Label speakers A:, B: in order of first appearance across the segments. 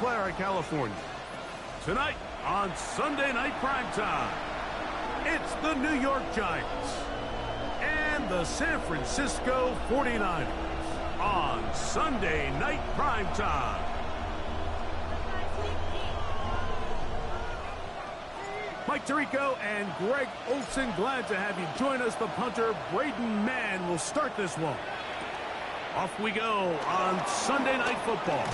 A: Clara, California. Tonight on Sunday Night Primetime, it's the New York Giants and the San Francisco 49ers on Sunday Night Primetime. Mike Tirico and Greg Olson, glad to have you join us. The punter, Braden Mann, will start this one. Off we go on Sunday Night Football.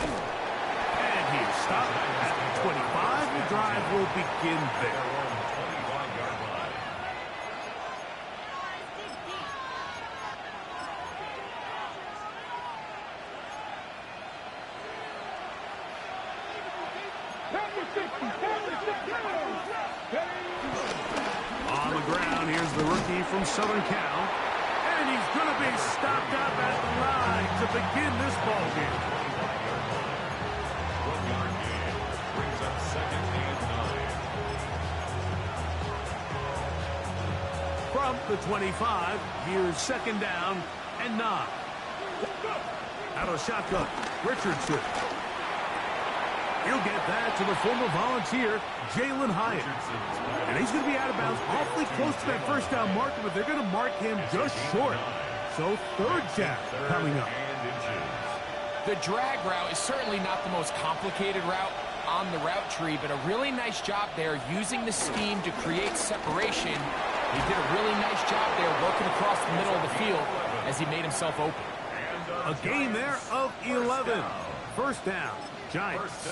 A: And he's stopped at the 25. The drive will begin there. On the ground, here's the rookie from Southern Cal. And he's going to be stopped up at the line to begin this ball game. Brings up 2nd and 9. From the 25, here's 2nd down and 9. Out of shotgun, Richardson. He'll get that to the former Volunteer, Jalen Hyatt. And he's going to be out of bounds awfully close to that first down marker, but they're going to mark him just short. So 3rd down coming up.
B: The drag route is certainly not the most complicated route on the route tree, but a really nice job there using the scheme to create separation. He did a really nice job there working across the middle of the field as he made himself open.
A: A gain there of 11. 1st down. Giants.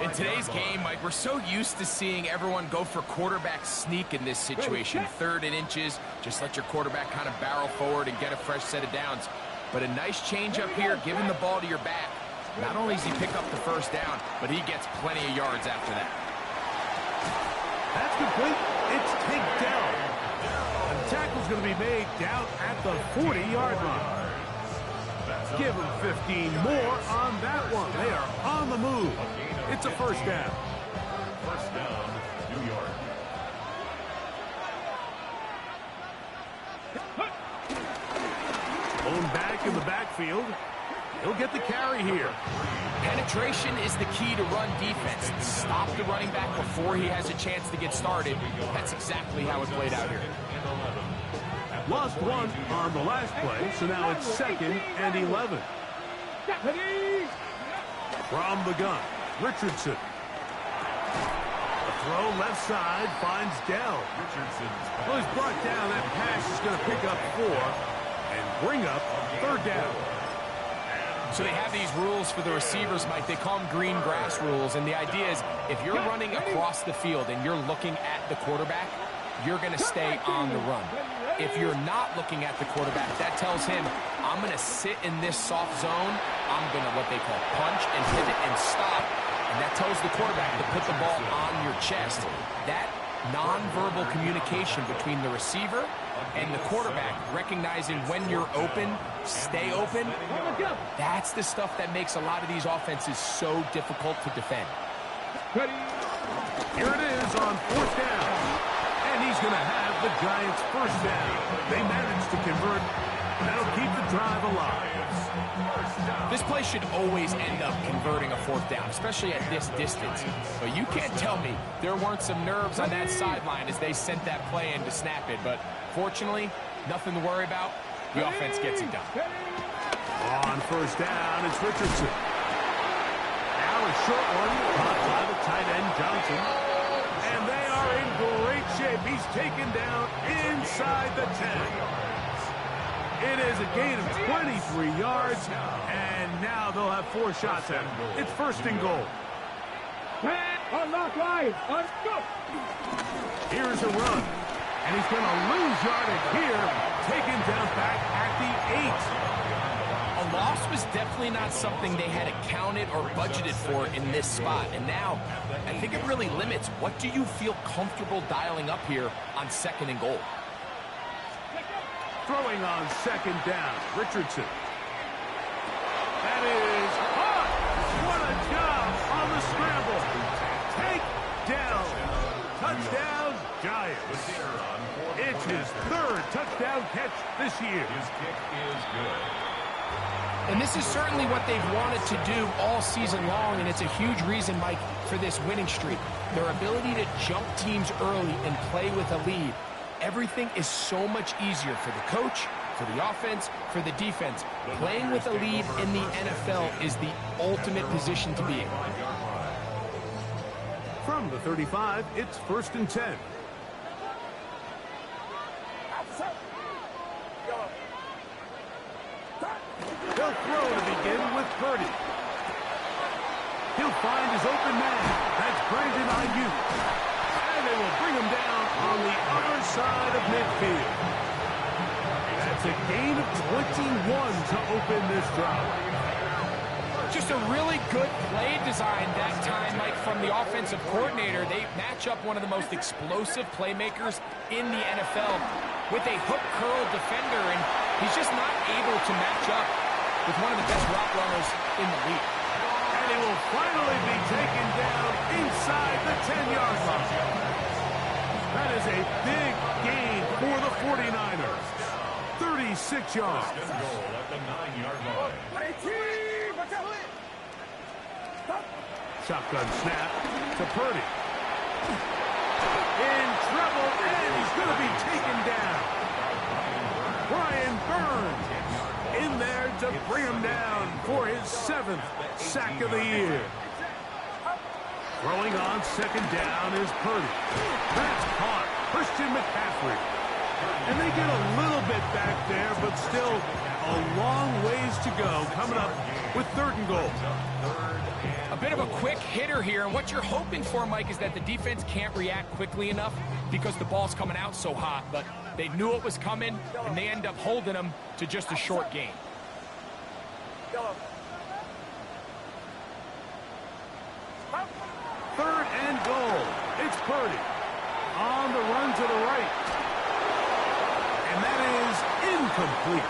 B: In today's game, Mike, we're so used to seeing everyone go for quarterback sneak in this situation. 3rd and inches, just let your quarterback kind of barrel forward and get a fresh set of downs. But a nice change up here, giving the ball to your back. Not only does he pick up the 1st down, but he gets plenty of yards after that.
A: That's complete. It's Tank down. The tackle's going to be made down at the 40-yard line. Give them 15 more on that one. They are on the move. It's a 1st down. 1st down, New York. Blown back in the backfield. He'll get the carry here.
B: Penetration is the key to run defense. Stop the running back before he has a chance to get started. That's exactly how it played out here.
A: Lost one on the last play, so now it's 2nd and 11. From the gun, Richardson. The throw left side finds Dell. Well, he's brought down. That pass is going to pick up 4 and bring up 3rd down.
B: So they have these rules for the receivers, Mike. They call them green grass rules, and the idea is if you're running across the field and you're looking at the quarterback, you're going to stay on the run. If you're not looking at the quarterback, that tells him, I'm going to sit in this soft zone. I'm going to what they call punch and pivot and stop. And that tells the quarterback to put the ball on your chest. That nonverbal communication between the receiver and the quarterback, recognizing when you're open, stay open, that's the stuff that makes a lot of these offenses so difficult to defend.
A: Here it is on 4th down. And he's going to have the Giants' 1st down. They managed to convert. That'll keep the drive alive.
B: This play should always end up converting a 4th down, especially at this distance. But you can't tell me there weren't some nerves on that sideline as they sent that play in to snap it. But fortunately, nothing to worry about. The offense gets it done.
A: On 1st down, it's Richardson. Now a short one, caught by the tight end Johnson. And they are in great shape. He's taken down inside the 10. It is a gain of 23 yards, and now they'll have 4 shots at him. It's 1st and goal. Here's a run, and he's going to lose yardage here, taken down back at the 8.
B: A loss was definitely not something they had accounted or budgeted for in this spot. And now, I think it really limits what do you feel comfortable dialing up here on 2nd and goal.
A: Throwing on 2nd down, Richardson. That is caught. What a job on the scramble. Take down. Touchdown, Giants. It's his 3rd touchdown catch this year. His kick is good.
B: And this is certainly what they've wanted to do all season long, and it's a huge reason, Mike, for this winning streak. Their ability to jump teams early and play with a lead. Everything is so much easier for the coach, for the offense, for the defense. Playing with a lead in the NFL is the ultimate position to be in.
A: From the 35, it's 1st and 10. He'll throw to begin with Purdy. He'll find his open man. That's Brandon Ayuk. And they will bring him down on the other side of midfield. That's a gain of 21 to open this drive.
B: Just a really good play design that time, Mike, from the offensive coordinator. They match up one of the most explosive playmakers in the NFL with a hook curl defender, and he's just not able to match up with one of the best route runners in the league.
A: And he will finally be taken down inside the 10-yard line. That is a big gain for the 49ers. 36 yards.
C: Goal at the 9-yard line.
A: Shotgun snap to Purdy. In trouble, and he's going to be taken down. Brian Burns in there to bring him down for his 7th sack of the year. Throwing on 2nd down is Purdy. That's caught. Christian McCaffrey. And they get a little bit back there, but still a long ways to go coming up with 3rd and goal.
B: A bit of a quick hitter here, and what you're hoping for, Mike, is that the defense can't react quickly enough because the ball's coming out so hot, but they knew it was coming, and they end up holding them to just a short gain.
A: 3rd and goal. It's Purdy on the run to the right. And that is incomplete.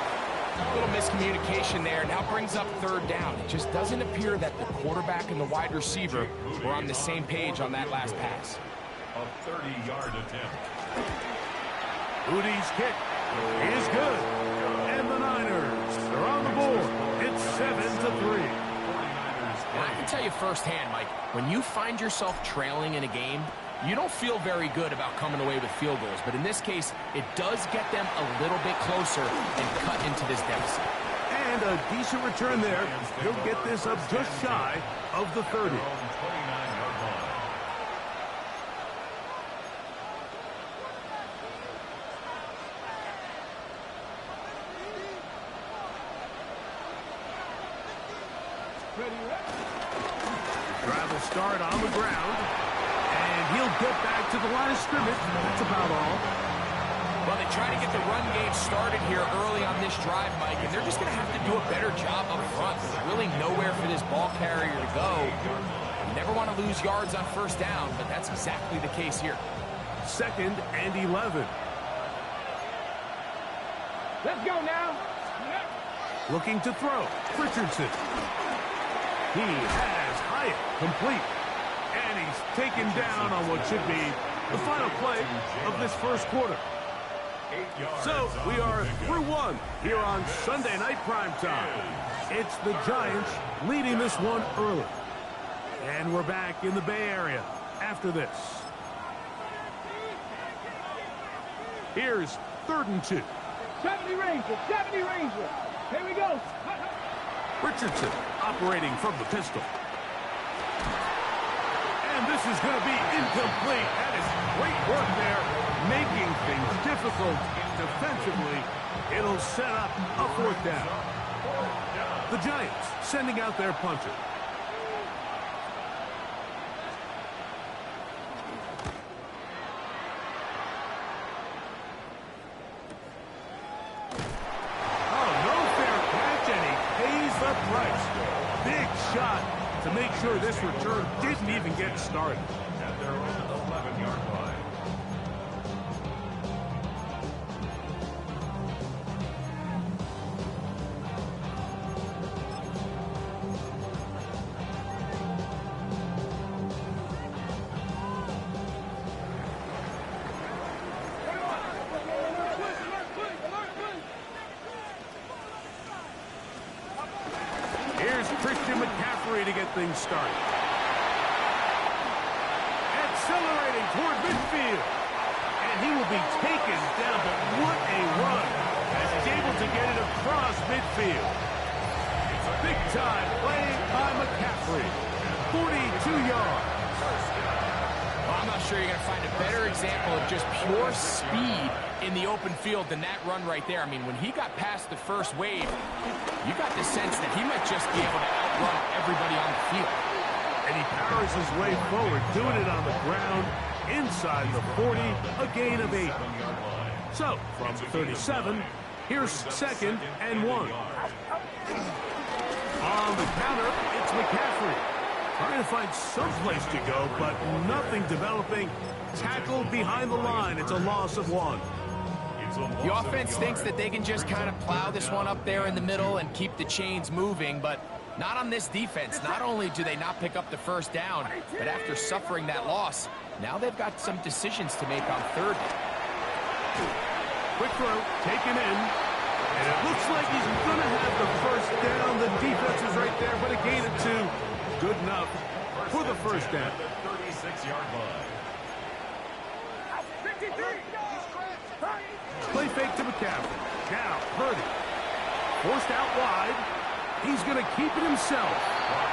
B: A little miscommunication there. Now brings up 3rd down. It just doesn't appear that the quarterback and the wide receiver were on the same page on that last pass.
C: A 30-yard attempt.
A: Udy's kick is good. And the Niners are on the board. It's 7-3.
B: And I can tell you firsthand, Mike, when you find yourself trailing in a game, you don't feel very good about coming away with field goals. But in this case, it does get them a little bit closer and cut into this deficit.
A: And a decent return there. He'll get this up just shy of the 30. Drive will start on the ground. And he'll get back to the line of scrimmage. That's about all.
B: Well, they try to get the run game started here early on this drive, Mike, and they're just going to have to do a better job up front. There's really nowhere for this ball carrier to go. You never want to lose yards on 1st down, but that's exactly the case here.
A: 2nd and 11.
D: Let's go now.
A: Looking to throw. Richardson. He has Hyatt complete. And he's taken down on what should be the final play of this 1st quarter. So we are through 1 here on Sunday Night Primetime. It's the Giants leading this one early. And we're back in the Bay Area after this. Here's 3rd and 2.
D: 70 Ranger, 70 Ranger. Here we go.
A: Richardson operating from the pistol. And this is going to be incomplete. That is great work there, making things difficult defensively. It'll set up a 4th down. The Giants sending out their puncher. Oh, no fair catch, and he pays the price. Big shot to make sure this return didn't even get started.
C: At their own 11-yard line.
A: carry to get things started. Accelerating toward midfield. And he will be taken down, but what a run as he's able to get it across midfield. It's a big-time play by McCaffrey. 42 yards.
B: Well, I'm not sure you're going to find a better example of just pure speed in the open field than that run right there. I mean, when he got past the first wave, you got the sense that he might just be able to outrun everybody on the field.
A: And he powers his way forward, doing it on the ground, inside the 40, a gain of 8. So, from 37, here's 2nd and 1. On the counter, it's McCaffrey. Trying to find some place to go, but nothing developing. Tackled behind the line. It's a loss of 1.
B: The offense thinks that they can just kind of plow this one up there in the middle and keep the chains moving, but not on this defense. Not only do they not pick up the first down, but after suffering that loss, now they've got some decisions to make on 3rd.
A: Quick throw, taken in. And it looks like he's going to have the first down. The defense is right there, but a gain of 2. Good enough for the first down.
C: 36-yard line.
A: Play fake to McCaffrey. Now, Purdy. Forced out wide. He's going to keep it himself.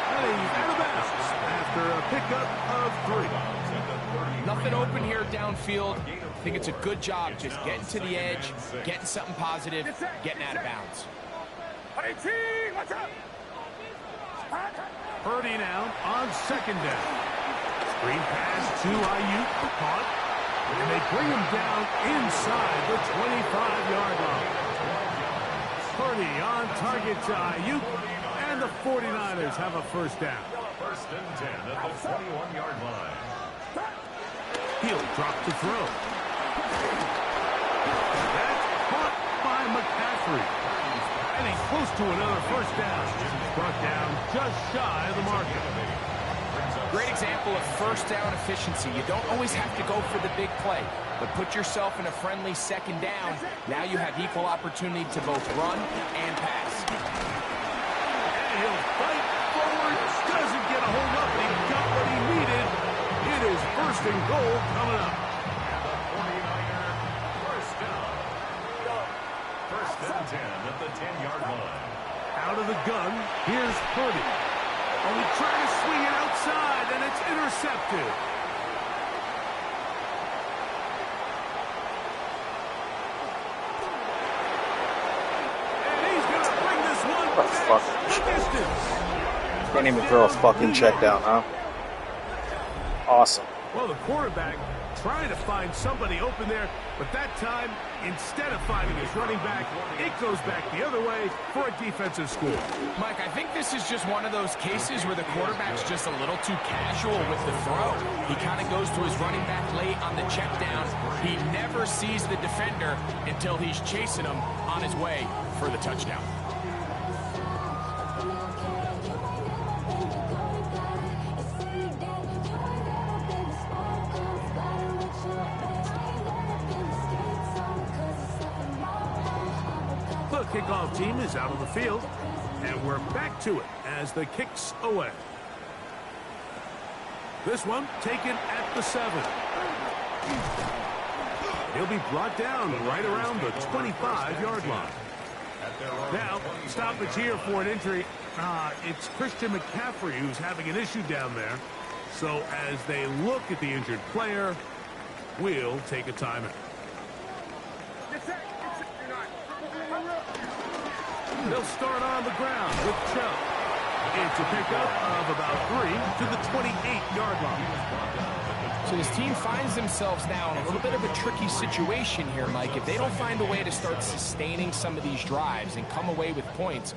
A: And he's out of bounds after a pickup of 3.
B: Nothing open here downfield. I think it's a good job just getting to the edge, getting something positive, getting out of bounds.
A: Purdy now on 2nd down. Screen pass to Ayuk, caught. And they bring him down inside the 25-yard line. Purdy on target to Ayuk, and the 49ers have a first down.
C: 1st and 10 at the 21-yard line.
A: He'll drop to throw. That's caught by McCaffrey. And he's close to another first down. Brought down just shy of the marker.
B: Great example of first down efficiency. You don't always have to go for the big play, but put yourself in a friendly 2nd down. Now you have equal opportunity to both run and pass.
A: And he'll fight forward. Doesn't get a hold up. He got what he needed. It is 1st and goal coming up.
C: And the 49er first down. 1st and 10 at the 10-yard line.
A: Out of the gun, here's Purdy. Oh, he tried to swing it outside, and it's intercepted. And he's going to bring this one back the distance.
E: Can't even throw a fucking check down, huh? Awesome.
A: Well, the quarterback trying to find somebody open there, but that time, instead of finding his running back, it goes back the other way for a defensive score.
B: Mike, I think this is just one of those cases where the quarterback's just a little too casual with the throw. He kind of goes to his running back late on the check down. He never sees the defender until he's chasing him on his way for the touchdown.
A: The kickoff team is out on the field, and we're back to it as the kick's away. This one taken at the 7. He'll be brought down right around the 25-yard line. Now, stoppage here for an injury. It's Christian McCaffrey who's having an issue down there. So as they look at the injured player, we'll take a timeout. They'll start on the ground with Chubb. It's a pickup of about 3 to the 28-yard line.
B: So this team finds themselves now in a little bit of a tricky situation here, Mike. If they don't find a way to start sustaining some of these drives and come away with points,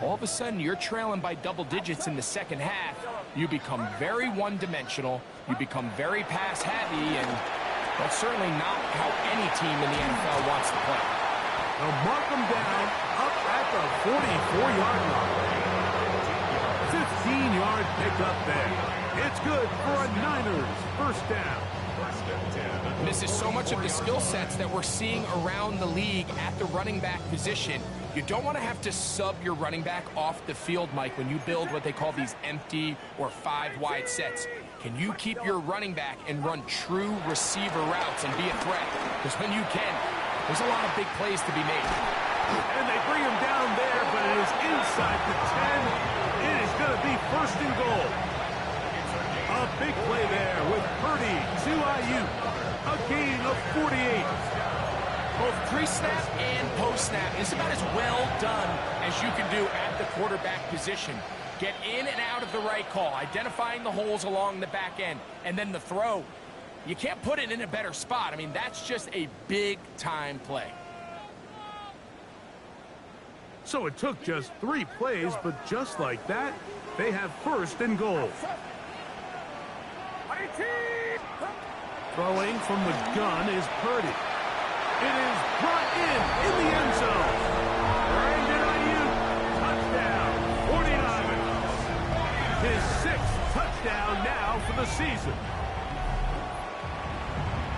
B: all of a sudden you're trailing by double digits in the 2nd half. You become very one-dimensional. You become very pass-heavy, and that's certainly not how any team in the NFL wants to play.
A: They'll mark them down up at the 44-yard line. 15-yard pickup there. It's good for a Niners first down.
B: And this is so much of the skill sets that we're seeing around the league at the running back position. You don't want to have to sub your running back off the field, Mike, when you build what they call these empty or 5-wide sets. Can you keep your running back and run true receiver routes and be a threat? Because when you can, there's a lot of big plays to be made.
A: And they bring him down there, but it is inside the 10. It is going to be first and goal. A big play there with Purdy to Ayuk. A gain of 48.
B: Both pre-snap and post-snap is about as well done as you can do at the quarterback position. Get in and out of the right call, identifying the holes along the back end, and then the throw. You can't put it in a better spot. I mean, that's just a big-time play.
A: So it took just 3 plays, but just like that, they have first and goal. Throwing from the gun is Purdy. It is brought in the end zone. Brandon Ayuk, touchdown, 49. His 6th touchdown now for the season.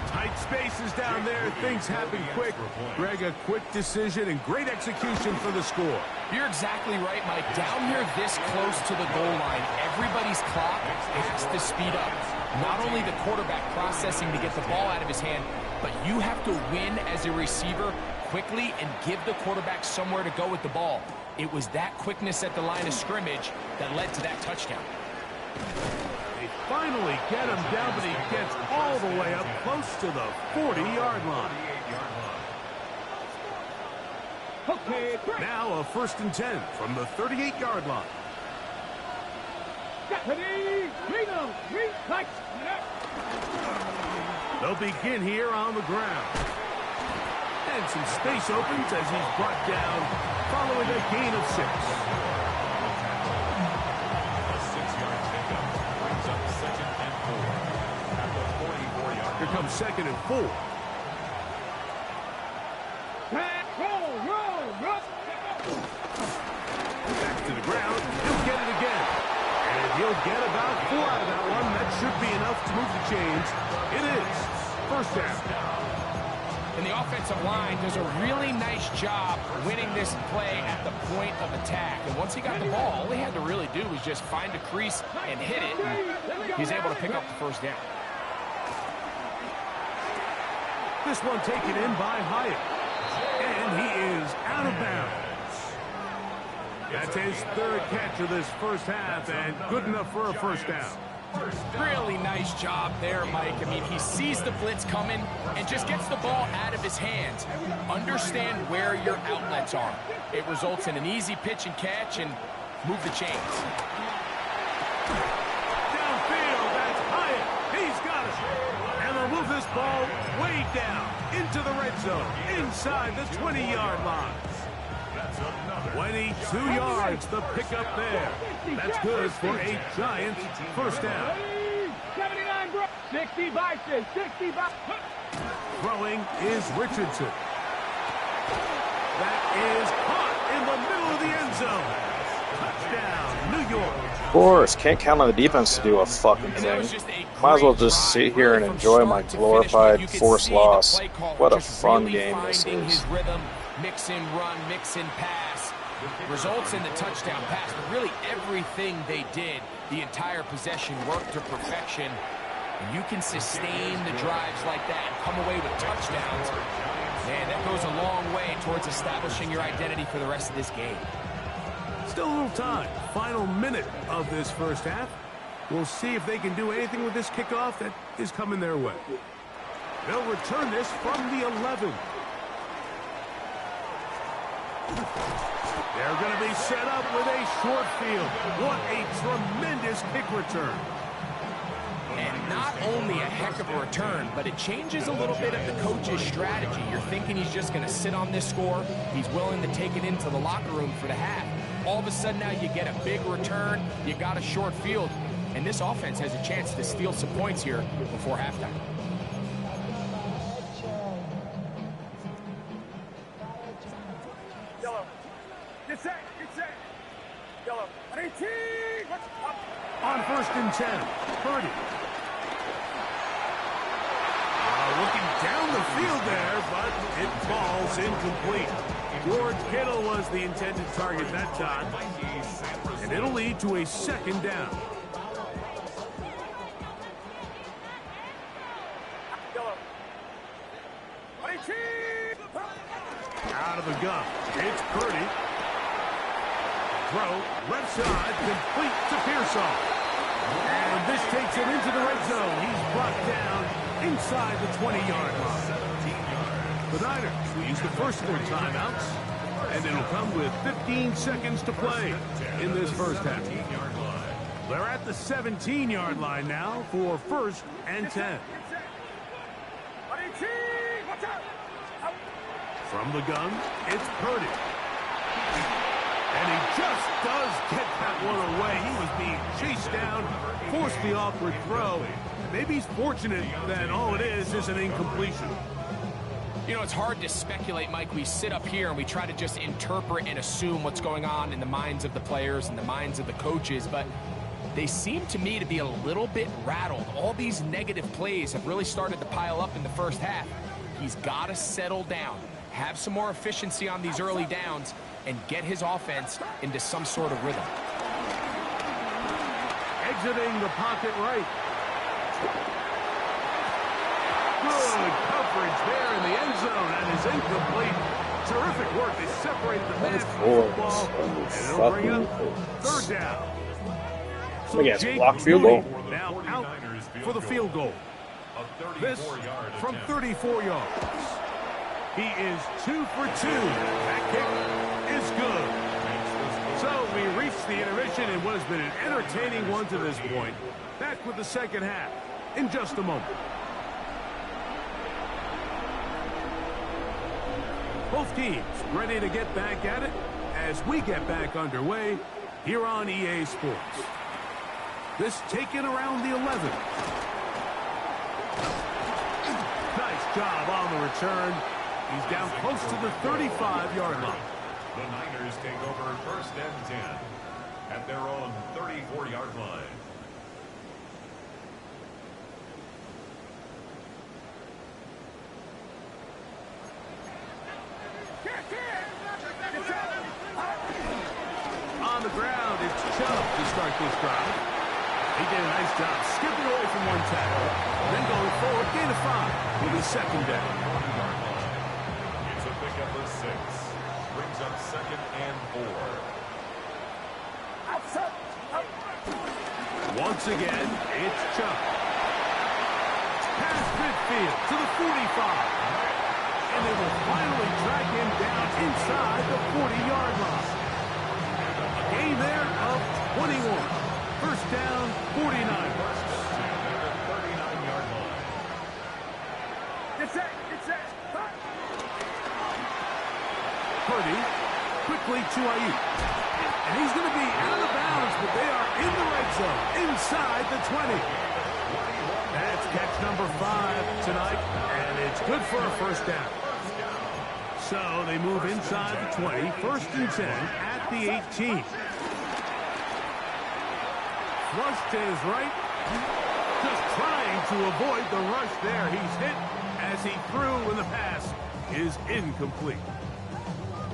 A: Tight spaces down there. Things happen quick. Greg, a quick decision and great execution for the score.
B: You're exactly right, Mike. Down here this close to the goal line, everybody's clock has to speed up. Not only the quarterback processing to get the ball out of his hand, but you have to win as a receiver quickly and give the quarterback somewhere to go with the ball. It was that quickness at the line of scrimmage that led to that touchdown.
A: They finally get him down, but he gets all the way up close to the 40-yard line.
D: Okay,
A: Now a first and 10 from the 38-yard line. They'll begin here on the ground. And some space opens as he's brought down following a gain of 6.
C: A 6-yard pickup brings up 2nd and 4 at the 44-yard line.
A: Here comes 2nd and 4. Back to the ground. He'll get it again. And he'll get about 4 out of that one. That should be enough to move the chains. It is. First down.
B: And the offensive line does a really nice job winning this play at the point of attack. And once he got the ball, all he had to really do was just find a crease and hit it. And he's able to pick up the first down.
A: This one taken in by Hyatt. And he is out of bounds. That's his 3rd catch of this first half, and good enough for a first down.
B: Really nice job there, Mike. I mean, he sees the blitz coming and just gets the ball out of his hands. Understand where your outlets are. It results in an easy pitch and catch and move the chains.
A: Downfield, that's Hyatt. He's got it. And they'll move this ball way down into the red zone, inside the 20-yard line. 22 yards, the pickup there. That's good for a Giants first down.
D: 79, 65, 65.
A: Throwing is Richardson. That is caught in the middle of the end zone. Touchdown, New York.
E: Of course, can't count on the defense to do a fucking thing. Might as well just sit here and enjoy my glorified forced loss. What a fun game this is.
B: Mix in run, mix in pass. Results in the touchdown pass, but really everything they did, the entire possession worked to perfection. And you can sustain the drives like that and come away with touchdowns. Man, that goes a long way towards establishing your identity for the rest of this game.
A: Still a little time. Final minute of this first half. We'll see if they can do anything with this kickoff that is coming their way. They'll return this from the 11. They're going to be set up with a short field. What a tremendous kick return.
B: And not only a heck of a return, but it changes a little bit of the coach's strategy. You're thinking he's just going to sit on this score. He's willing to take it into the locker room for the half. All of a sudden now you get a big return. You got a short field. And this offense has a chance to steal some points here before halftime.
D: Yellow. Get set. Get set. Yellow. 18.
A: On first and 10, Purdy. Looking down the field there, but it falls incomplete. George Kittle was the intended target that time, and it'll lead to a second down. Out of the gun, it's Purdy. Throw, left side, complete to Pearsall. And this takes him into the red zone. He's brought down inside the 20-yard line. The Niners will use the first of their timeouts, and it'll come with 15 seconds to play in this first half. They're at the 17-yard line now for first and 10. From the gun, it's Purdy. And he just does get that one away. He was being chased down, forced the awkward throw. Maybe he's fortunate that all it is an incompletion.
B: You know, it's hard to speculate, Mike. We sit up here and we try to just interpret and assume what's going on in the minds of the players and the minds of the coaches, but they seem to me to be a little bit rattled. All these negative plays have really started to pile up in the first half. He's got to settle down, have some more efficiency on these early downs, and get his offense into some sort of rhythm.
A: Exiting the pocket right. Good coverage there in the end zone, and is incomplete. Terrific work. They separate the man from the football, and it'll bring up third down. So Jake
E: blocked field goal.
A: Now out for the field goal. This from 34 yards. He is 2 for 2. That kick is good. So we reach the intermission in what has been an entertaining one to this point. Back with the second half in just a moment. Both teams ready to get back at it as we get back underway here on EA Sports. This taken around the 11. Nice job on the return. He's down close to the 35-yard line.
C: The Niners take over first and 10 at their own 34-yard line.
A: On the ground, it's Chubb to start this drive. He did a nice job skipping away from one tackle, then going forward, gain of 5 with his second down.
C: It's a pickup of 6. Brings up second and 4.
A: Once again, it's Chubb. Past midfield to the 45. And they will finally track him down inside the 40-yard line. A gain there of 21. First down, 49.
C: 39-yard line.
D: Get set, get set.
A: Purdy quickly to Ayuk. And he's going to be out of bounds, but they are in the red zone, inside the 20. That's catch number 5 tonight, and it's good for a first down. So they move inside the 20, first and 10 at the 18. Flush to his right, just trying to avoid the rush there. He's hit as he threw when the pass is incomplete.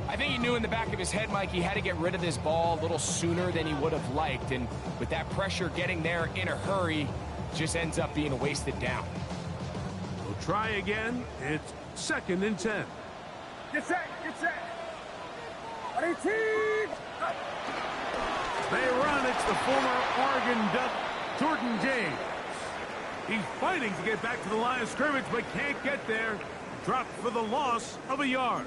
B: I think he knew in the back of his head, Mike, he had to get rid of this ball a little sooner than he would have liked. And with that pressure getting there in a hurry, just ends up being a wasted down.
A: We'll try again. It's second and 10.
D: Get set, get set. 18.
A: They run. It's the former Oregon Duck, Jordan James. He's fighting to get back to the line of scrimmage, but can't get there. Dropped for the loss of a yard.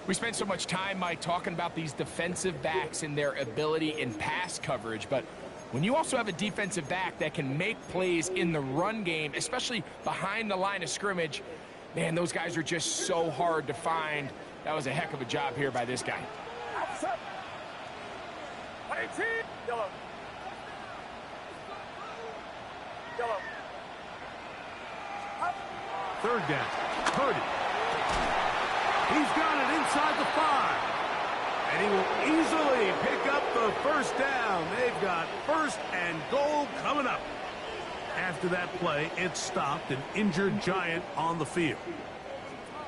B: We spent so much time, Mike, talking about these defensive backs and their ability in pass coverage, but when you also have a defensive back that can make plays in the run game, especially behind the line of scrimmage, man, those guys are just so hard to find. That was a heck of a job here by this guy.
A: Third down. Purdy. He's got it inside the 5. And he will easily pick up the first down. They've got first and goal coming up. After that play, it stopped an injured Giant on the field.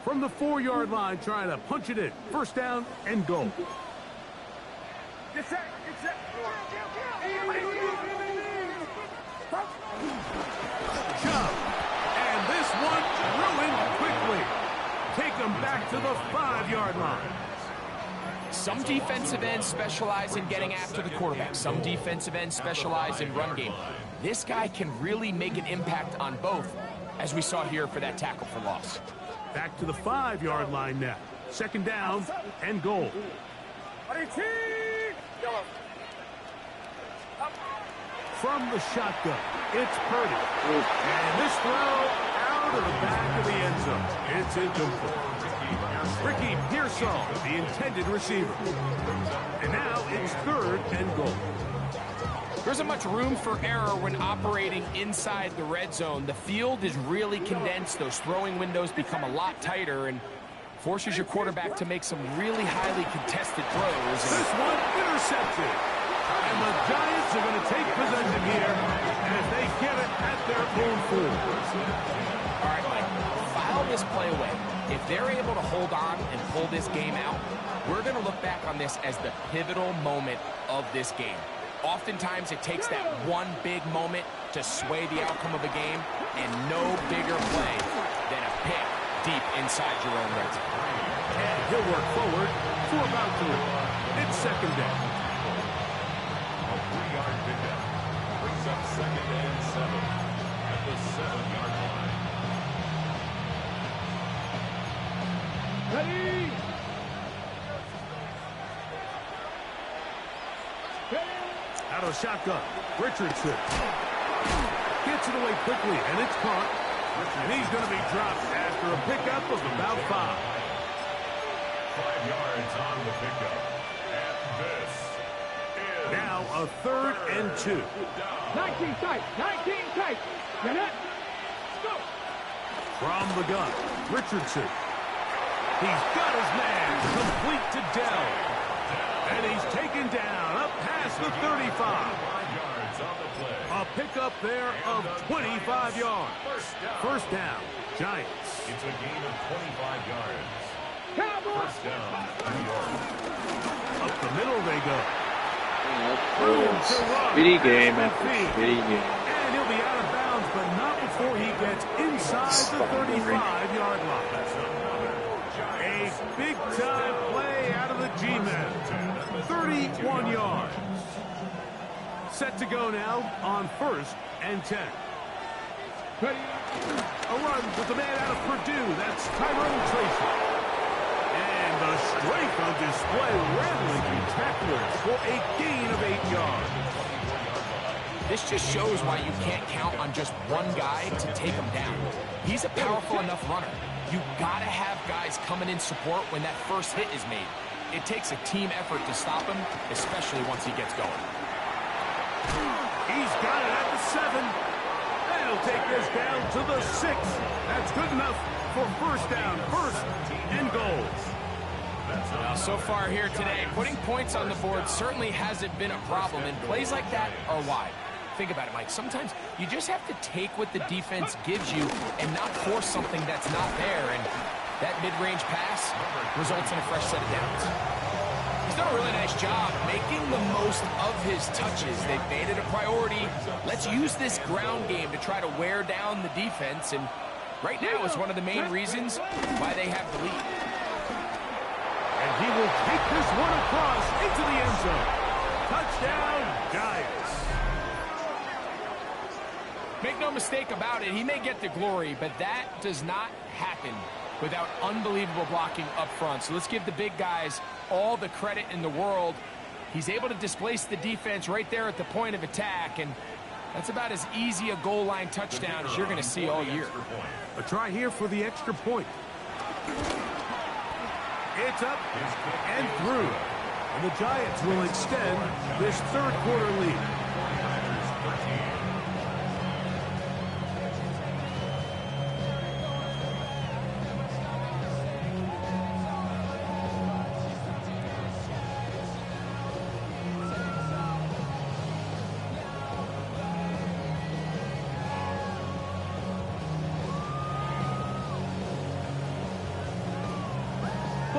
A: From the 4-yard line, trying to punch it in. First down and goal.
D: Get set. Get set.
A: Chubb. And this one ruined quickly. Take them back to the 5-yard line.
B: Some defensive ends specialize in getting after the quarterback. Some defensive ends specialize in run game. This guy can really make an impact on both, as we saw here for that tackle for loss.
A: Back to the 5-yard line now. Second down and goal. From the shotgun, it's Purdy. And this throw out of the back of the end zone. It's incomplete. Ricky Pearsall, the intended receiver. And now it's third and goal.
B: There isn't much room for error when operating inside the red zone. The field is really condensed. Those throwing windows become a lot tighter and forces your quarterback to make some really highly contested throws.
A: This one intercepted. And the Giants are going to take possession here as they get it at their own 4.
B: All right, Mike, file this play away. If they're able to hold on and pull this game out, we're going to look back on this as the pivotal moment of this game. Oftentimes, it takes that one big moment to sway the outcome of a game, and no bigger play than a pick deep inside your own red zone.
A: And he'll work forward for about 3. It's second down.
C: A 3-yard pickup brings up second and 7 at the 7-yard line.
D: Ready?
A: Out of the shotgun, Richardson gets it away quickly, and it's caught. And he's going to be dropped after a pickup of about 5.
C: 5 yards on the pickup. And this is
A: Now a third and 2.
D: 19 tight. 19 tight. Get it? Go.
A: From the gun, Richardson. He's got his man complete to Dell. And he's taken down up past the 35.
C: 5 yards on the play.
A: A pickup there of 25 yards. First down, Giants.
C: It's a gain of 25 yards.
D: Cowboys.
C: First down, New York.
A: Up the middle they go.
E: Shitty game after shitty game.
A: And he'll be out of bounds, but not before he gets inside the 35-yard line. A big-time play out of the G-men. 31 yards. Set to go now on first and 10.
D: Ready?
A: A run with the man out of Purdue. That's Tyrone Tracy. And the strength on display, rattling through tacklers for a gain of 8 yards.
B: This just shows why you can't count on just one guy to take him down. He's a powerful enough runner. You gotta have guys coming in support when that first hit is made. It takes a team effort to stop him, especially once he gets going.
A: He's got it at the 7. And he'll take this down to the 6. That's good enough for first down, first and goal.
B: Now, so far here today, putting points on the board certainly hasn't been a problem, and plays like that are why. Think about it, Mike. Sometimes you just have to take what the defense gives you and not force something that's not there, and that mid-range pass results in a fresh set of downs. He's done a really nice job making the most of his touches. They've made it a priority. Let's use this ground game to try to wear down the defense, and right now is one of the main reasons why they have the lead.
A: And he will take this one across into the end zone. Touchdown, Giants.
B: Make no mistake about it, he may get the glory, but that does not happen without unbelievable blocking up front. So let's give the big guys all the credit in the world. He's able to displace the defense right there at the point of attack, and that's about as easy a goal line touchdown as you're going to see all year.
A: A try here for the extra point. It's up and through. And the Giants will extend this third quarter lead.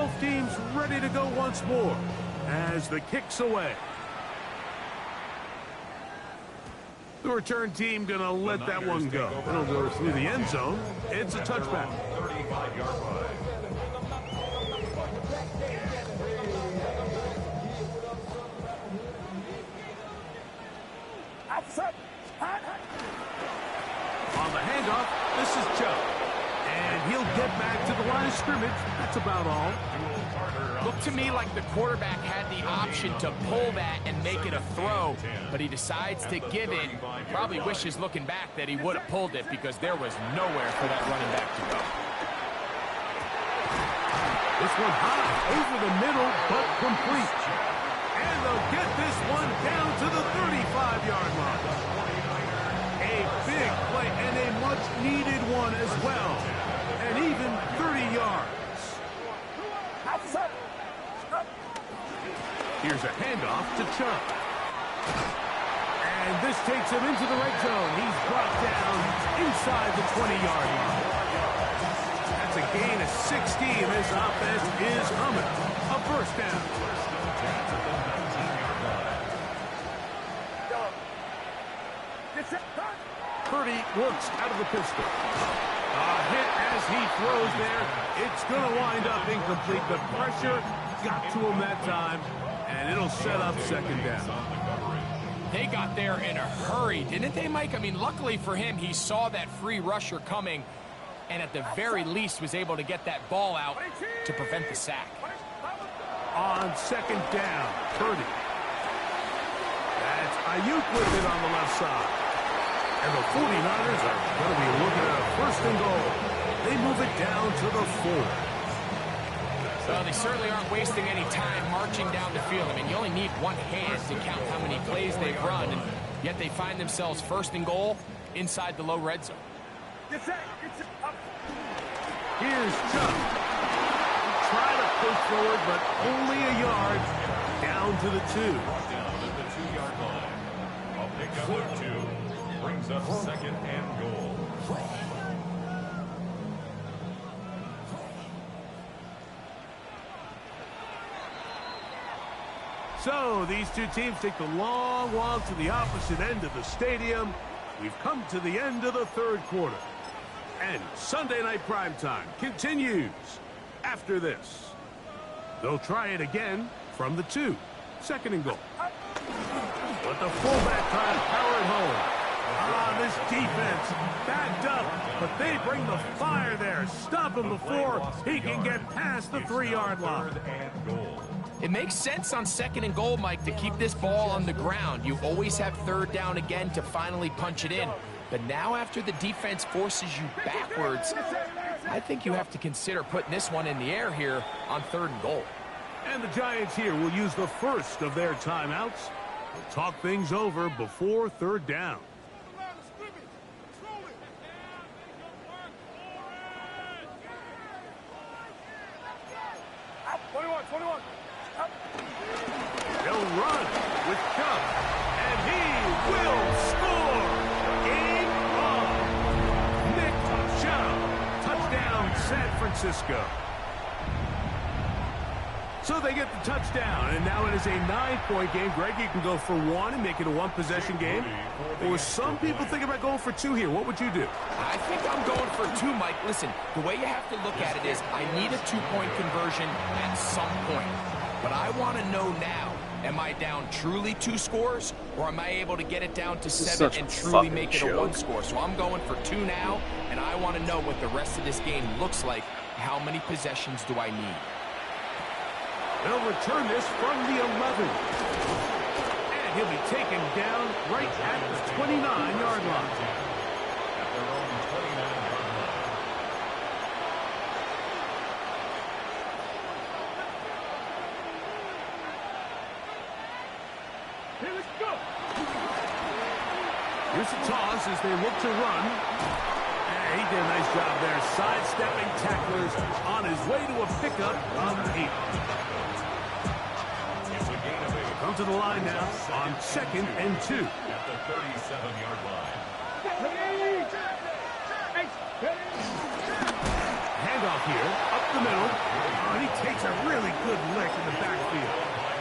A: both teams ready to go once more as the kick's away. The return team going to let that one go. It'll go through the end zone. It's a touchback.
C: 35-yard line.
A: On the handoff, this is Chubb. And he'll get back to the line of scrimmage. That's about all.
B: Looked to me like the quarterback had the option to pull that and make it a throw, but he decides to give it. Probably wishes looking back that he would have pulled it because there was nowhere for that running back to go.
A: This one high, over the middle, but complete. And they'll get this one down to the 35-yard line. A big play and a much-needed one as well. And even 30 yards. Here's a handoff to Chubb. And this takes him into the red zone. He's brought down inside the 20-yard line. That's a gain of 60, and this offense is humming. A first down. Purdy works out of the pistol. A hit as he throws there. It's going to wind up incomplete. The pressure got to him that time, and it'll set up second down.
B: They got there in a hurry, didn't they, Mike? I mean, luckily for him, he saw that free rusher coming, and at the very least was able to get that ball out to prevent the sack.
A: On second down, Purdy. That's Ayuk with it on the left side. And the 49ers are going to be looking at a first and goal. They move it down to the 4.
B: Well, they certainly aren't wasting any time marching down the field. I mean, you only need one hand to count how many plays they've run, and yet they find themselves first and goal inside the low red zone.
A: Here's Chubb. Try to push forward, but only a yard. Down to the 2.
C: Down at the 2-yard line. A pickup of 2 brings up second and goal.
A: So these two teams take the long walk to the opposite end of the stadium. We've come to the end of the third quarter. And Sunday Night Primetime continues after this. They'll try it again from the 2. Second and goal. But the fullback trying to power it home. This defense backed up, but they bring the fire there. Stop him before he can get past the 3-yard line.
B: It makes sense on second and goal, Mike, to keep this ball on the ground. You always have third down again to finally punch it in. But now after the defense forces you backwards, I think you have to consider putting this one in the air here on third and goal.
A: And the Giants here will use the first of their timeouts. They'll talk things over before third down.
D: 21.
A: They'll run with Chubb, and he will score. Game on. Nick Chubb, touchdown San Francisco. So they get the touchdown, and now it is a 9-point game. Greg, you can go for 1 and make it a 1-possession game. Or some people think about going for 2 here. What would you do?
B: I think I'm going for 2, Mike. Listen, the way you have to look at it is I need a 2-point conversion at some point. But I want to know now, am I down truly 2 scores, or am I able to get it down to 7 and truly make it a 1 score? So I'm going for 2 now, and I want to know what the rest of this game looks like. How many possessions do I need?
A: They'll return this from the 11. And he'll be taken down right at the 29-yard line.
C: At their own 29-yard line.
D: Here we go.
A: Here's a toss as they look to run. And he did a nice job there, sidestepping tacklers on his way to a pickup on the 8. Come to the line now on 2nd and 2.
C: At the 37-yard line.
A: Handoff here, up the middle. And he takes a really good lick in the backfield.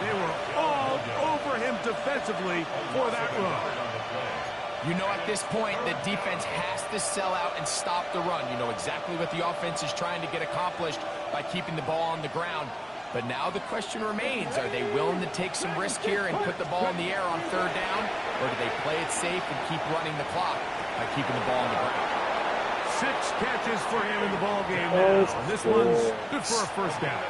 A: They were all over him defensively for that run.
B: You know, at this point, the defense has to sell out and stop the run. You know exactly what the offense is trying to get accomplished by keeping the ball on the ground. But now the question remains, are they willing to take some risk here and put the ball in the air on third down? Or do they play it safe and keep running the clock by keeping the ball on the ground?
A: 6 catches for him in the ball game now. This one's good for a first down.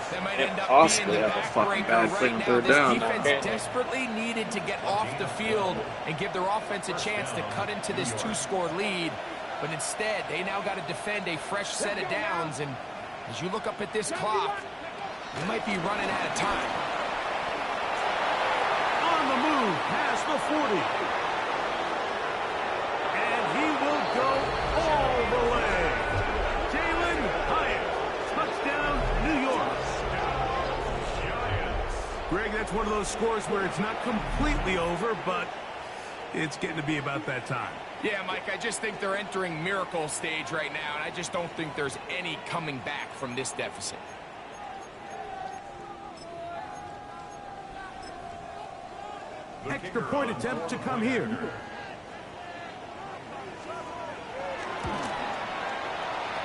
B: That might
E: Can't
B: end up
E: possibly
B: being the
E: have a fucking
B: backbreaker
E: bad
B: right
E: thing
B: now.
E: third
B: This
E: down.
B: defense desperately needed to get off the field and give their offense a chance to cut into this 2-score lead. But instead, they now got to defend a fresh set of downs. And as you look up at this clock, you might be running out of time.
A: On the move, past the 40. And he will go all the way. Jalen Hyatt, touchdown, New York. Greg, that's one of those scores where it's not completely over, but it's getting to be about that time.
B: Yeah, Mike, I just think they're entering miracle stage right now, and I just don't think there's any coming back from this deficit.
A: Extra point attempt to come here.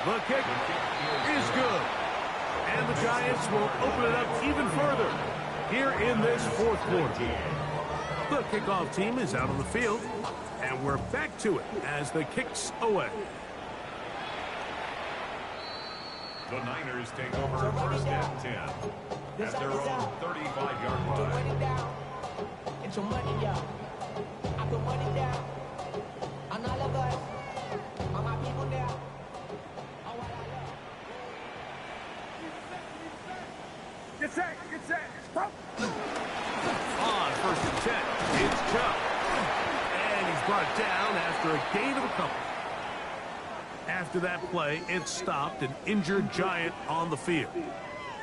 A: The kick is good. And the Giants will open it up even further here in this fourth quarter. The kickoff team is out on the field, and we're back to it as the kick's away.
C: The Niners take over first and 10 at their own 35-yard line.
F: Get your money down. I put money down on all of us, on my people down. On what I love.
D: Get set, get set. Stop.
A: On first and 10, it's Chubb. And he's brought down after a gain of a couple. After that play, it stopped an injured Giant on the field.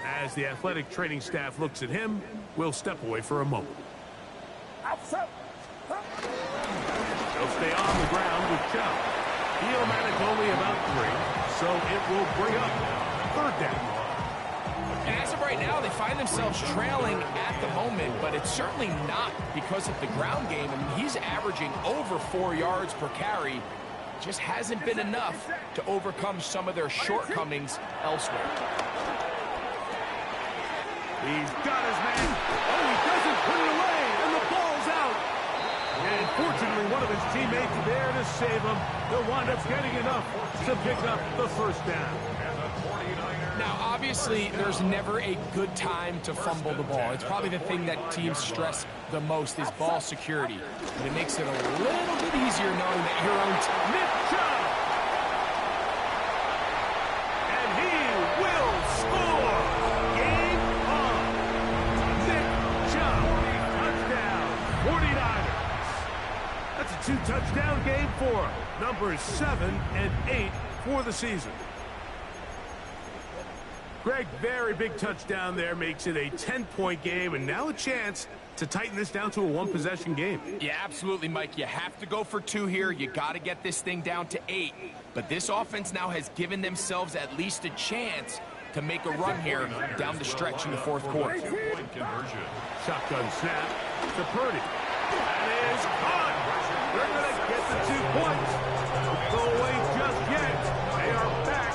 A: As the athletic training staff looks at him, we'll step away for a moment.
D: Outside.
A: They'll stay on the ground with Chubb. He'll manage only about 3, so it will bring up third down.
B: And as of right now, they find themselves trailing at the moment, but it's certainly not because of the ground game. I mean, he's averaging over 4 yards per carry. Just hasn't been enough to overcome some of their shortcomings elsewhere.
A: He's got his man. Oh, he doesn't put it away, and the ball's out. And fortunately, one of his teammates there to save him. He'll wind up getting enough to pick up the first down.
B: Now, obviously, there's never a good time to fumble the ball. It's probably the thing that teams stress the most is ball security. And it makes it a little bit easier knowing that your own
A: Nick Chubb. And he will score. Game on. Nick Chubb. Touchdown. 49ers. That's a 2-touchdown game for him. Numbers 7 and 8 for the season. Greg, very big touchdown there, makes it a 10-point game, and now a chance to tighten this down to a 1-possession game.
B: Yeah, absolutely, Mike. You have to go for 2 here. You got to get this thing down to 8. But this offense now has given themselves at least a chance to make a run here down the stretch in the fourth quarter.
A: Shotgun snap to Purdy. That is caught. They're going to get the 2 points. Don't go away just yet. They are back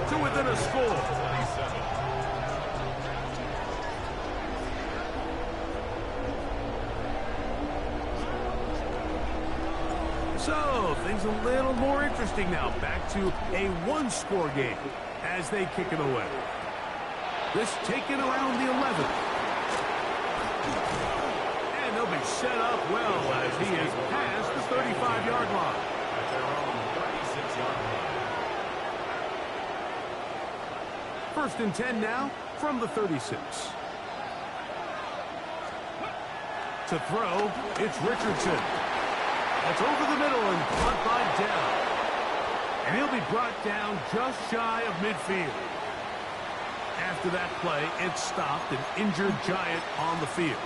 A: to within a score. So, things a little more interesting now. Back to a 1-score game as they kick it away. This taken around the 11th. And they'll be set up well as he is past the 35-yard line.
C: At their own 36-yard line.
A: First and 10 now from the 36. To throw, it's Richardson. That's over the middle and caught by Dell. And he'll be brought down just shy of midfield. After that play, it stopped an injured Giant on the field.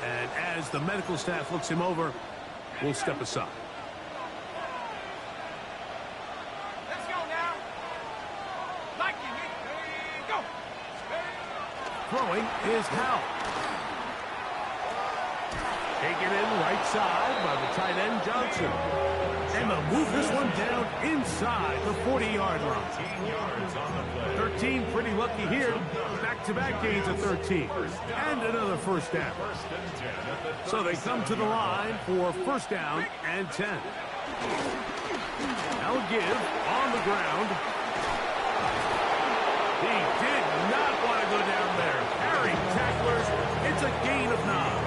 A: And as the medical staff looks him over, we'll step aside.
D: Let's go now. Like you, Nick. There you go.
A: throwing is Howell. Taken in right side by the tight end Johnson. And they'll move this one down inside the 40-yard line. 13 pretty lucky here. Back-to-back gains of 13. And another first down. So they come to the line for first down and 10. Now give on the ground. He did not want to go down there. Carrying tacklers. It's a gain of 9.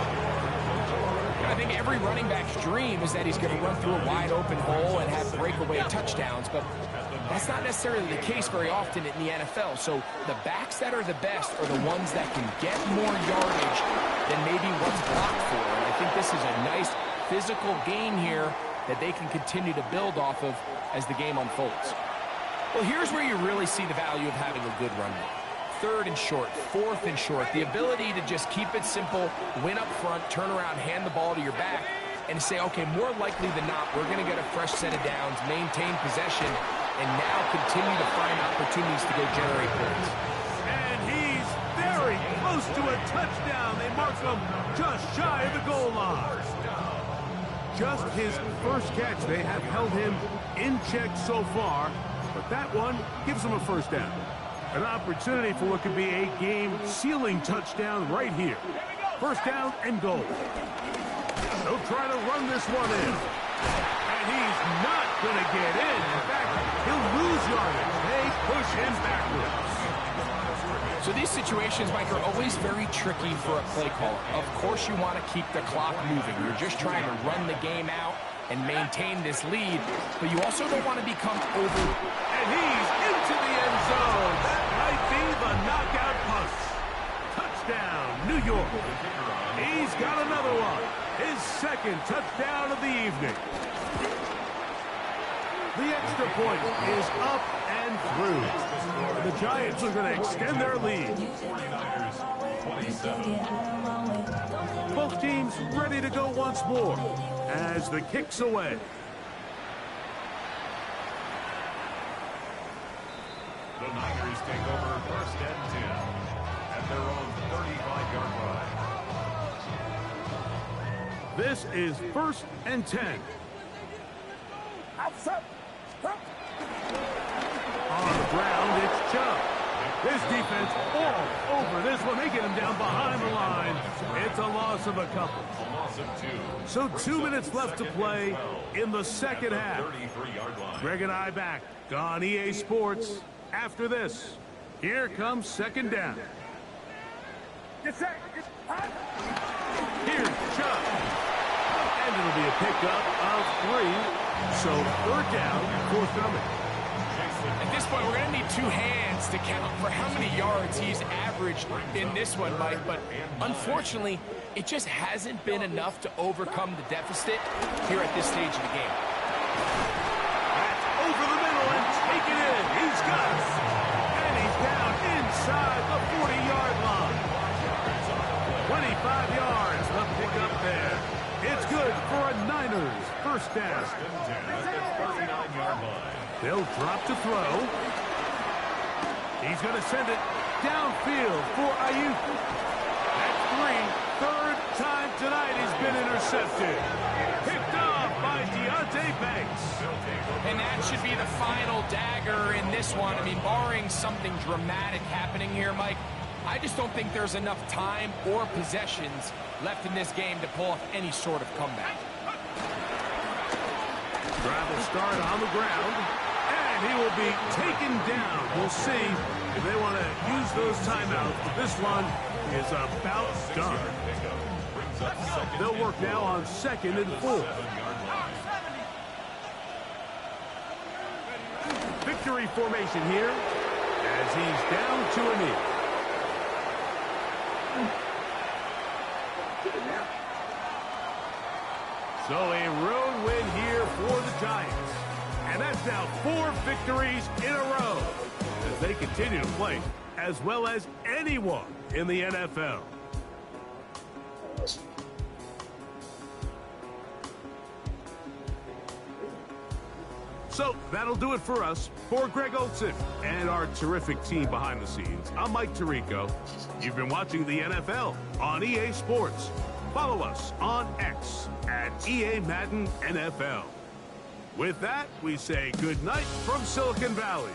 B: I think every running back's dream is that he's going to run through a wide open hole and have breakaway touchdowns, but that's not necessarily the case very often in the NFL. So the backs that are the best are the ones that can get more yardage than maybe what's blocked for. And I think this is a nice physical gain here that they can continue to build off of as the game unfolds. Well, here's where you really see the value of having a good run game. 3rd and short, 4th and short, the ability to just keep it simple, win up front, turn around, hand the ball to your back, and say, okay, more likely than not, we're going to get a fresh set of downs, maintain possession, and now continue to find opportunities to go generate points.
A: And he's very close to a touchdown. They mark him just shy of the goal line. Just his first catch. They have held him in check so far, but that one gives him a first down. An opportunity for what could be a game-sealing touchdown right here. First down and goal. They'll try to run this one in. And he's not going to get in. In fact, he'll lose yardage. They push him backwards.
B: So these situations, Mike, are always very tricky for a play caller. Of course you want to keep the clock moving. You're just trying to run the game out and maintain this lead, but you also don't want to become over.
A: And he's into the end zone. That might be the knockout punch. Touchdown, New York. He's got another one. His second touchdown of the evening. The extra point is up and through. The Giants are going to extend their lead. Both teams ready to go once more as the kick's away.
C: The Niners take over 1st and 10 at their own 35-yard line.
A: This is 1st and 10. On the ground, it's Chubb. His defense all over this one. They get him down behind the line. It's a loss of a couple.
C: A loss of 2.
A: So 2 minutes left to play in the second half.
C: 33-yard line.
A: Greg and I back on EA Sports after this. Here comes second down. Here's Chubb. And it'll be a pickup of 3. So 3rd down, forthcoming.
B: At this point, we're going to need 2 hands to count for how many yards he's averaged in this one, Mike. But unfortunately, it just hasn't been enough to overcome the deficit here at this stage of the game.
A: That's over the middle and taken in. He's got it. And he's down inside the 40-yard line. 25 yards, the pickup there. It's good for a Niners first down.
C: 39-yard line.
A: They'll drop to throw. He's going to send it downfield for Ayuk. That's 3. 3rd time tonight he's been intercepted. Picked off by Deontay Banks.
B: And that should be the final dagger in this one. I mean, barring something dramatic happening here, Mike, I just don't think there's enough time or possessions left in this game to pull off any sort of comeback.
A: Drive will start on the ground, and he will be taken down. We'll see if they want to use those timeouts, but this one is about done. They'll work now on 2nd and 4. Victory formation here as he's down to a knee. So a road win here for the Giants. And that's now 4 victories in a row as they continue to play as well as anyone in the NFL. So that'll do it for us. For Greg Olson and our terrific team behind the scenes, I'm Mike Tirico. You've been watching the NFL on EA Sports. Follow us on X at EA Madden NFL. With that, we say good night from Silicon Valley.